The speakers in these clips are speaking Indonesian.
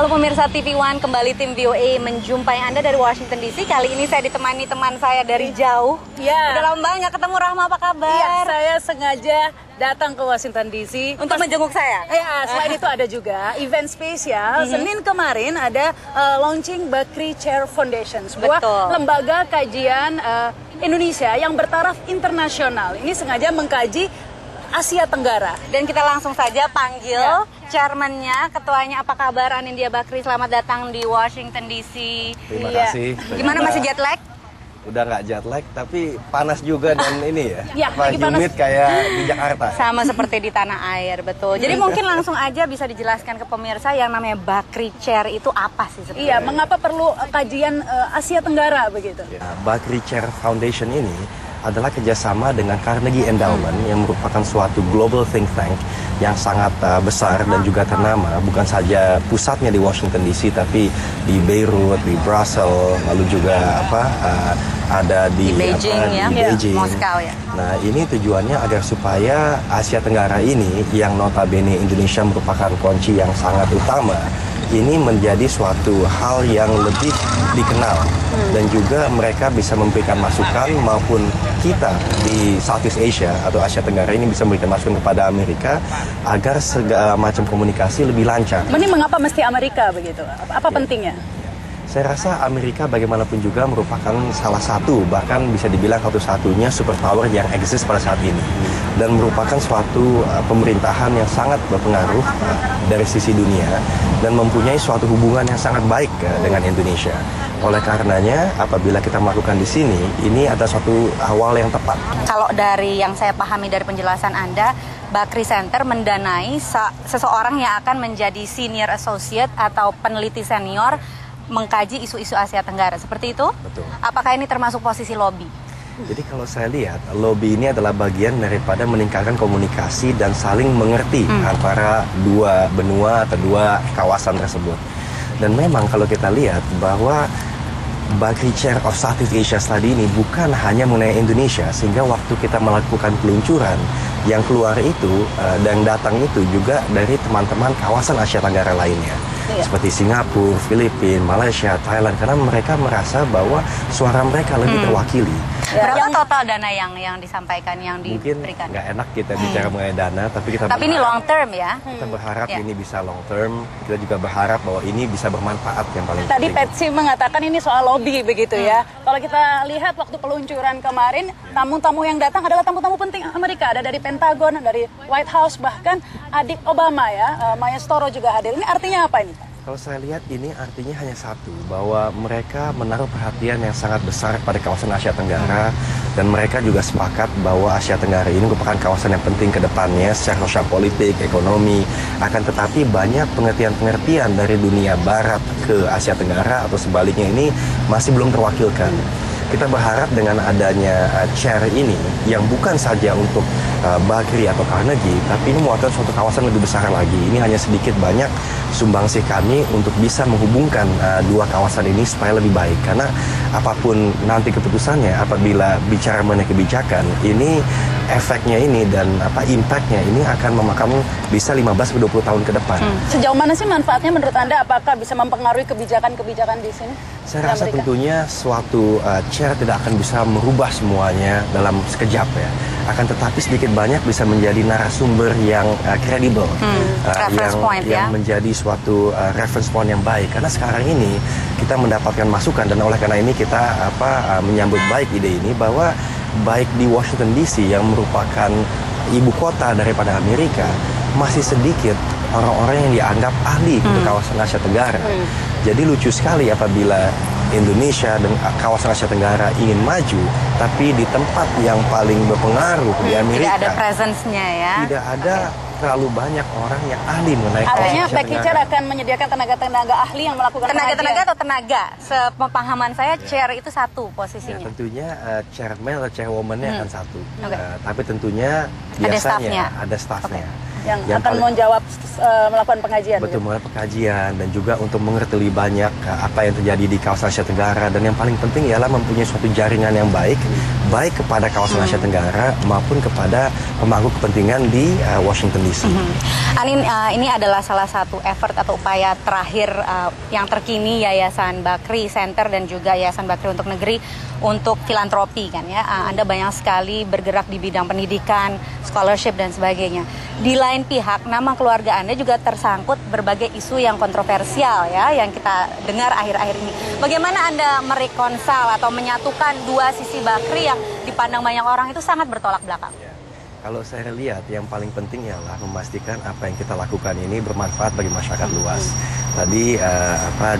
Halo pemirsa TV One, kembali tim VOA menjumpai Anda dari Washington DC. Kali ini saya ditemani teman saya dari jauh. Ya. Udah lama banget nggak ketemu. Rahma, apa kabar? Iya, saya sengaja datang ke Washington DC Untuk menjenguk saya? Ya, selain itu ada juga event spesial. Senin kemarin ada launching Bakri Chair Foundation, sebuah lembaga kajian Indonesia yang bertaraf internasional. Ini sengaja mengkaji Asia Tenggara. Dan kita langsung saja panggil chairman-nya, ketuanya. Apa kabar Anindya Bakri? Selamat datang di Washington DC. Terima kasih. Gimana, masih jet lag? Udah nggak jet lag, tapi panas juga dan ini ya, lagi panas. humid kayak di Jakarta. Sama seperti di tanah air, betul. Jadi mungkin langsung aja bisa dijelaskan ke pemirsa yang namanya Bakri Chair itu apa sih sebenarnya? Iya, mengapa perlu kajian Asia Tenggara begitu? Ya, Bakri Chair Foundation ini adalah kerjasama dengan Carnegie Endowment yang merupakan suatu global think tank yang sangat besar dan juga ternama, bukan saja pusatnya di Washington DC tapi di Beirut, di Brussels, lalu juga ada di Beijing, Beijing. Moskow ya. Nah, ini tujuannya agar supaya Asia Tenggara ini yang notabene Indonesia merupakan kunci yang sangat utama, ini menjadi suatu hal yang lebih dikenal dan juga mereka bisa memberikan masukan maupun kita di Southeast Asia atau Asia Tenggara ini bisa memberikan masukan kepada Amerika agar segala macam komunikasi lebih lancar. Ini mengapa mesti Amerika begitu? Apa pentingnya? Saya rasa Amerika bagaimanapun juga merupakan salah satu, bahkan bisa dibilang satu-satunya superpower yang eksis pada saat ini. Dan merupakan suatu pemerintahan yang sangat berpengaruh dari sisi dunia dan mempunyai suatu hubungan yang sangat baik dengan Indonesia. Oleh karenanya, apabila kita melakukan di sini, ini ada suatu awal yang tepat. Kalau dari yang saya pahami dari penjelasan Anda, Bakri Center mendanai seseorang yang akan menjadi senior associate atau peneliti senior mengkaji isu-isu Asia Tenggara, seperti itu? Betul. Apakah ini termasuk posisi lobby? Jadi kalau saya lihat, lobby ini adalah bagian daripada meningkatkan komunikasi dan saling mengerti antara dua benua atau dua kawasan tersebut. Dan memang kalau kita lihat bahwa Bakri Chair of Southeast Asia Study ini bukan hanya mengenai Indonesia, sehingga waktu kita melakukan peluncuran, yang keluar itu dan datang itu juga dari teman-teman kawasan Asia Tenggara lainnya. Seperti Singapura, Filipina, Malaysia, Thailand, karena mereka merasa bahwa suara mereka lebih terwakili. Berapa total dana yang disampaikan, yang diberikan? Mungkin nggak enak kita bicara mengenai dana, tapi ini long term ya? Kita berharap ini bisa long term, kita juga berharap bahwa ini bisa bermanfaat yang paling Tadi penting. Patsy mengatakan ini soal lobby begitu ya. Kalau kita lihat waktu peluncuran kemarin, tamu-tamu yang datang adalah tamu-tamu penting Amerika. Ada dari Pentagon, dari White House, bahkan adik Obama ya, Maya Storo juga hadir. Ini artinya apa ini? Kalau saya lihat ini artinya hanya satu, bahwa mereka menaruh perhatian yang sangat besar pada kawasan Asia Tenggara dan mereka juga sepakat bahwa Asia Tenggara ini merupakan kawasan yang penting ke depannya secara sosial politik, ekonomi, akan tetapi banyak pengertian-pengertian dari dunia barat ke Asia Tenggara atau sebaliknya ini masih belum terwakilkan. Kita berharap dengan adanya chair ini yang bukan saja untuk Bakri atau Carnegie, tapi ini mewakili suatu kawasan lebih besar lagi. Ini hanya sedikit banyak sumbangsih kami untuk bisa menghubungkan dua kawasan ini supaya lebih baik. Karena apapun nanti keputusannya, apabila bicara mengenai kebijakan, ini efeknya ini dan impactnya ini akan memakan bisa 15-20 tahun ke depan. Sejauh mana sih manfaatnya menurut Anda? Apakah bisa mempengaruhi kebijakan-kebijakan di sini? Saya rasa tentunya suatu chair tidak akan bisa merubah semuanya dalam sekejap ya. Akan tetapi sedikit banyak bisa menjadi narasumber yang kredibel, yang menjadi suatu reference point yang baik. Karena sekarang ini kita mendapatkan masukan dan oleh karena ini kita menyambut baik ide ini bahwa baik di Washington DC yang merupakan ibu kota daripada Amerika, masih sedikit orang-orang yang dianggap ahli untuk kawasan Asia Tenggara. Jadi lucu sekali apabila Indonesia dan kawasan Asia Tenggara ingin maju, tapi di tempat yang paling berpengaruh di Amerika tidak ada presence-nya ya. Tidak ada terlalu banyak orang yang ahli mengenai kawasan Artinya Asia Bakri Chair akan menyediakan tenaga-tenaga ahli yang melakukan tenaga atau tenaga? Sepemahaman saya chair itu satu posisinya. Ya, tentunya chairman atau chairwoman-nya akan satu. Tapi tentunya biasanya ada staffnya. yang akan menjawab melakukan pengajian. Betul, melakukan pengajian dan juga untuk mengerti lebih banyak apa yang terjadi di kawasan Asia Tenggara, dan yang paling penting ialah mempunyai suatu jaringan yang baik kepada kawasan Asia Tenggara maupun kepada pemangku kepentingan di Washington DC. Anin, ini adalah salah satu effort atau upaya terakhir yang terkini Yayasan Bakri Center dan juga Yayasan Bakri untuk Negeri untuk filantropi kan ya. Anda banyak sekali bergerak di bidang pendidikan, scholarship dan sebagainya. Di lain pihak, nama keluarga Anda juga tersangkut berbagai isu yang kontroversial ya, yang kita dengar akhir-akhir ini. Bagaimana Anda merekonsal atau menyatukan dua sisi Bakri yang dipandang banyak orang itu sangat bertolak belakang? Kalau saya lihat yang paling penting ialah memastikan apa yang kita lakukan ini bermanfaat bagi masyarakat luas. Tadi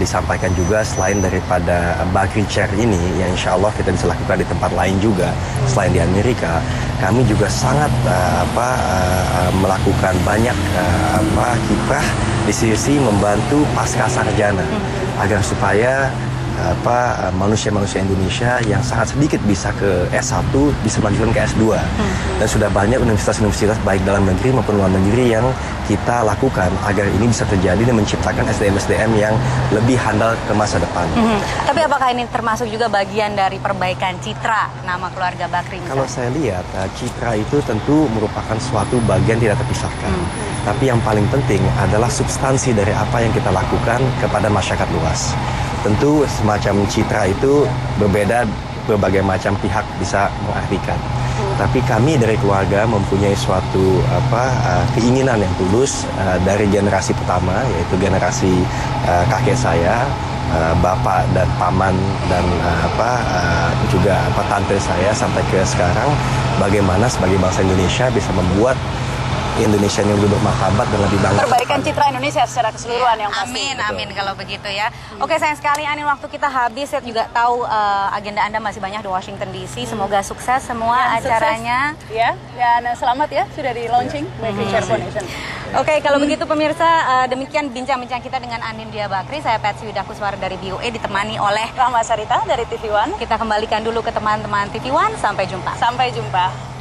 disampaikan juga selain daripada Bakri Chair ini yang insya Allah kita bisa lakukan di tempat lain juga selain di Amerika, kami juga sangat melakukan banyak kiprah di sisi membantu pasca sarjana agar supaya manusia-manusia Indonesia yang sangat sedikit bisa ke S1 bisa melanjutkan ke S2 dan sudah banyak universitas-universitas baik dalam negeri maupun luar negeri yang kita lakukan agar ini bisa terjadi dan menciptakan SDM-SDM yang lebih handal ke masa depan. Tapi apakah ini termasuk juga bagian dari perbaikan citra nama keluarga Bakri? Kalau saya lihat citra itu tentu merupakan suatu bagian tidak terpisahkan. Tapi yang paling penting adalah substansi dari apa yang kita lakukan kepada masyarakat luas. Tentu semacam citra itu berbeda, berbagai macam pihak bisa mengartikan. Tapi kami dari keluarga mempunyai suatu keinginan yang tulus dari generasi pertama, yaitu generasi kakek saya, bapak dan paman dan juga tante saya sampai ke sekarang, bagaimana sebagai bangsa Indonesia bisa membuat Indonesia yang lebih bermartabat dan lebih bangga. Perbaikan citra Indonesia secara keseluruhan yang pasti. Amin, amin kalau begitu ya. Oke, sayang sekali Anin, waktu kita habis. Saya juga tahu agenda Anda masih banyak di Washington DC. Semoga sukses semua acaranya. Sukses. Ya, dan selamat ya sudah di launching Bakri Chair Foundation. Oke, kalau begitu pemirsa, demikian bincang-bincang kita dengan Anin Dia Bakri. Saya Patsy Widakuswara dari BOA ditemani oleh Rahma Sarita dari TV One. Kita kembalikan dulu ke teman-teman TV One. Sampai jumpa. Sampai jumpa.